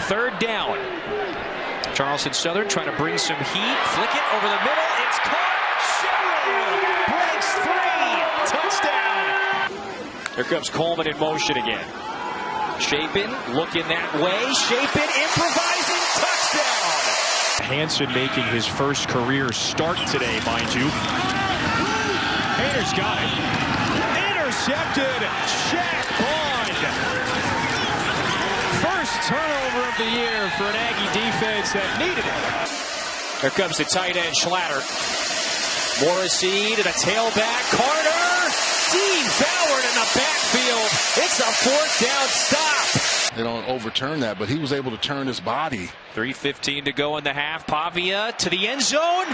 3rd down. Charleston Southern trying to bring some heat. Flick it over the middle. It's caught. Breaks 3. Touchdown. Here comes Coleman in motion again. Chapin looking that way. Chapin improvising. Touchdown. Hansen making his first career start today, mind you. Hayner's got it. Intercepted. Shaq Bond. First turnover of the year for an Aggie defense that needed it. Here comes the tight end Schlatter. Morrissey to the tailback. Carter devoured in the backfield. It's a 4th down stop. They don't overturn that, but he was able to turn his body. 3:15 to go in the half. Pavia to the end zone.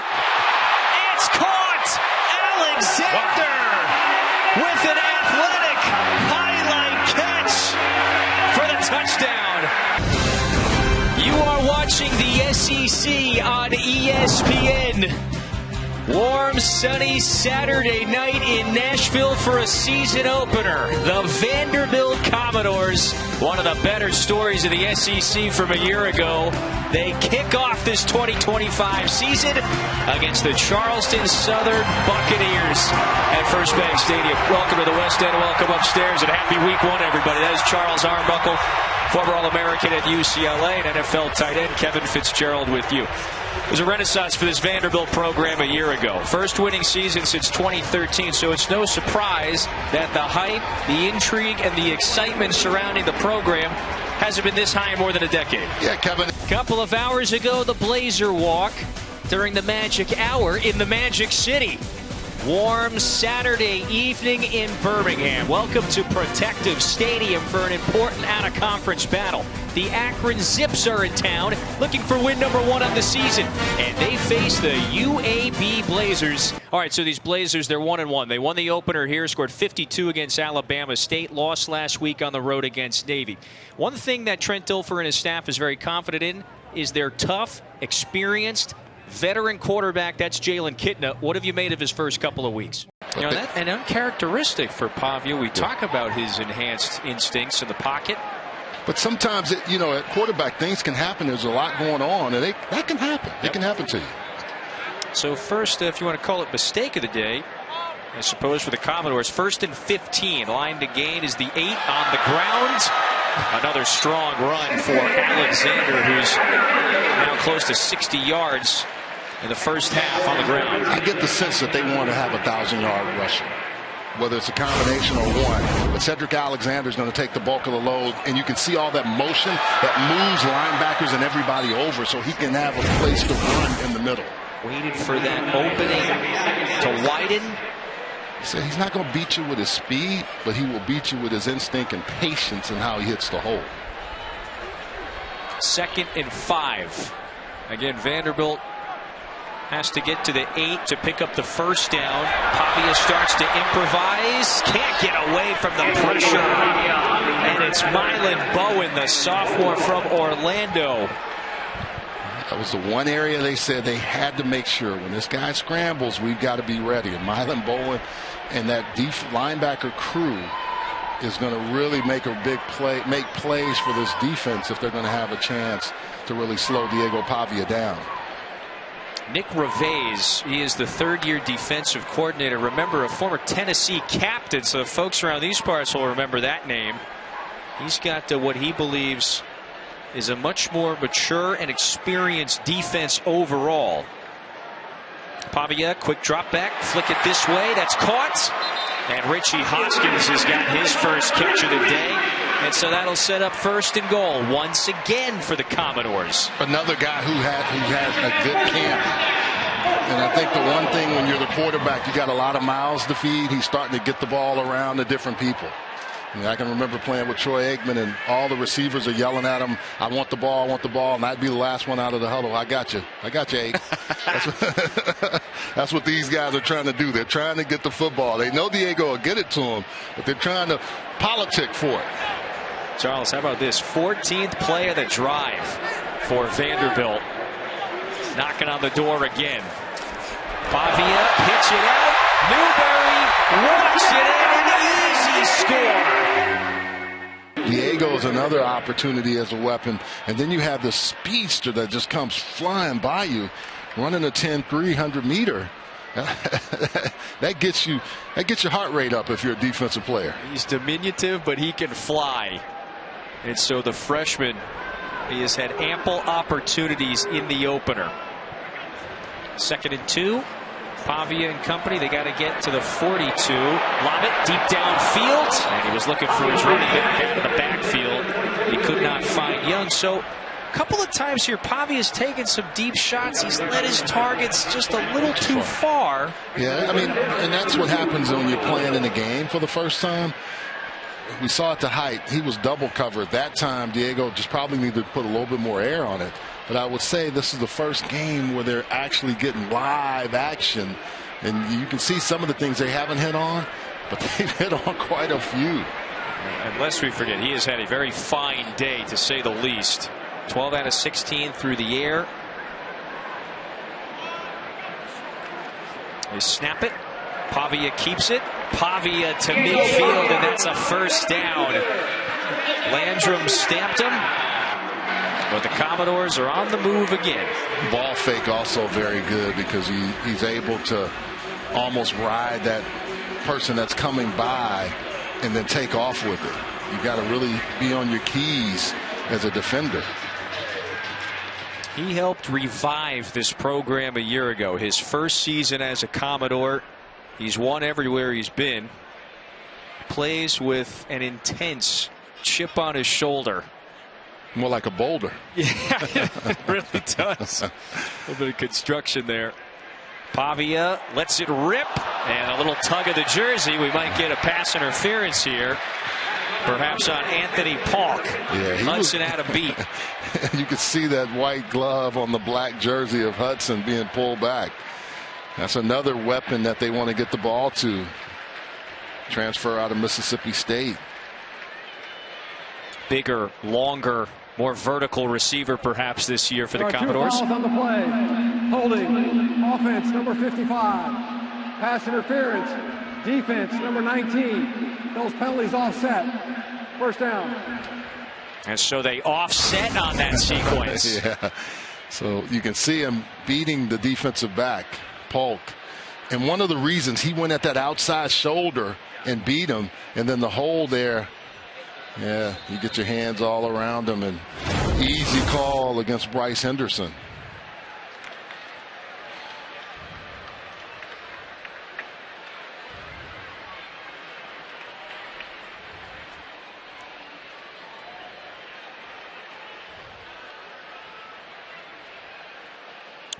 It's caught. Alexander with an athletic highlight catch for the touchdown. You are watching the SEC on ESPN. Warm, sunny Saturday night in Nashville for a season opener. The Vanderbilt Commodores, one of the better stories of the SEC from a year ago. They kick off this 2025 season against the Charleston Southern Buccaneers at First Bank Stadium. Welcome to the West End. Welcome upstairs, and happy week 1, everybody. That is Charles Armbuckle, former All-American at UCLA and NFL tight end Kevin Fitzgerald with you. It was a renaissance for this Vanderbilt program a year ago. First winning season since 2013, so it's no surprise that the hype, the intrigue, and the excitement surrounding the program hasn't been this high in more than a decade. Yeah, Kevin. A couple of hours ago, the Blazer Walk during the Magic Hour in the Magic City. Warm Saturday evening in Birmingham. Welcome to Protective Stadium for an important out-of-conference battle. The Akron Zips are in town looking for win number 1 on the season, and they face the UAB Blazers. All right, so these Blazers, they're 1-1. They won the opener here, scored 52 against Alabama State, lost last week on the road against Navy. One thing that Trent Dilfer and his staff is very confident in is their tough, experienced, veteran quarterback. That's Jalen Kitna. What have you made of his first couple of weeks? You know, that's an uncharacteristic for Pavia. We talk about his enhanced instincts in the pocket. But sometimes, at quarterback, things can happen. There's a lot going on, and that can happen. It can happen to you. So first, if you want to call it mistake of the day, I suppose for the Commodores, 1st and 15. Line to gain is the 8 on the ground. Another strong run for Alexander, who's now close to 60 yards in the first half on the ground. I get the sense that they want to have a 1,000-yard rushing, whether it's a combination or one. But Cedric Alexander is going to take the bulk of the load, and you can see all that motion that moves linebackers and everybody over so he can have a place to run in the middle. Waited for that opening to widen. He said he's not going to beat you with his speed, but he will beat you with his instinct and patience and how he hits the hole. 2nd and 5. Again, Vanderbilt has to get to the 8 to pick up the first down. Pavia starts to improvise. Can't get away from the pressure. And it's Mylan Bowen, the sophomore from Orlando. That was the one area they said they had to make sure when this guy scrambles, we've got to be ready. And Mylan Bowen and that linebacker crew is going to really make a big play, make plays for this defense if they're going to have a chance to really slow Diego Pavia down. Nick Reveiz, he is the 3rd-year defensive coordinator. Remember, a former Tennessee captain, so folks around these parts will remember that name. He's got what he believes is a much more mature and experienced defense overall. Pavia, quick drop back, flick it this way, that's caught. And Richie Hoskins has got his first catch of the day. And so that'll set up 1st and goal once again for the Commodores. Another guy who has a good camp. And I think the one thing when you're the quarterback, you got a lot of mouths to feed. He's starting to get the ball around to different people. I can remember playing with Troy Aikman, and all the receivers are yelling at him, I want the ball, and I'd be the last one out of the huddle. I got you, Ake. That's what these guys are trying to do. They're trying to get the football. They know Diego will get it to them, but they're trying to politic for it. Charles, how about this? 14th play of the drive for Vanderbilt. Knocking on the door again. Pavia, pitch it out. Newberry walks it in, an easy score. Diego's another opportunity as a weapon. And then you have the speedster that just comes flying by you, running a 10-300 meter. that gets your heart rate up if you're a defensive player. He's diminutive, but he can fly. And so the freshman, he has had ample opportunities in the opener. 2nd and 2. Pavia and company, they got to get to the 42. Lob it deep downfield. And he was looking for his running back out of the backfield. He could not find Young. So a couple of times here, Pavia's taken some deep shots. He's let his targets just a little too far. Yeah, I mean, and that's what happens when you're playing in a game for the first time. We saw it to height. He was double covered. That time, Diego just probably needed to put a little bit more air on it. But I would say this is the first game where they're actually getting live action. And you can see some of the things they haven't hit on, but they've hit on quite a few. And lest we forget, he has had a very fine day, to say the least. 12 out of 16 through the air. They snap it. Pavia keeps it. Pavia to midfield, and that's a first down. Landrum stamped him. But the Commodores are on the move again. Ball fake also very good because he's able to almost ride that person that's coming by and then take off with it. You got to really be on your keys as a defender. He helped revive this program a year ago. His first season as a Commodore. He's won everywhere he's been. Plays with an intense chip on his shoulder. More like a boulder. Yeah, it really does. A little bit of construction there. Pavia lets it rip, and a little tug of the jersey. We might get a pass interference here, perhaps on Anthony Paulk. Yeah, Hudson had a beat. You could see that white glove on the black jersey of Hudson being pulled back. That's another weapon that they want to get the ball to. Transfer out of Mississippi State. Bigger, longer, more vertical receiver perhaps this year for the Commodores. On the play. Holding. Offense number 55. Pass interference. Defense number 19. Those penalties offset. First down. And so they offset on that sequence. Yeah. So you can see him beating the defensive back, Polk. And one of the reasons he went at that outside shoulder and beat him, and then the hole there. Yeah, you get your hands all around him, and easy call against Bryce Henderson.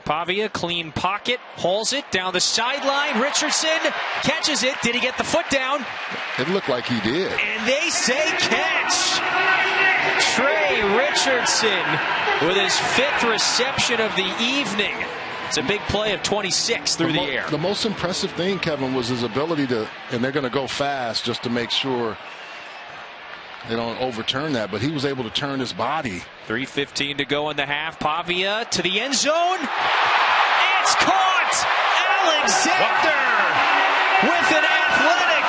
Pavia, clean pocket, hauls it down the sideline. Richardson catches it. Did he get the foot down? It looked like he did. And they say catch. Trey Richardson with his 5th reception of the evening. It's a big play of 26 through the air. The most impressive thing, Kevin, was his ability to, and they're going to go fast just to make sure they don't overturn that, but he was able to turn his body. 3:15 to go in the half. Pavia to the end zone. It's caught. Alexander with an athletic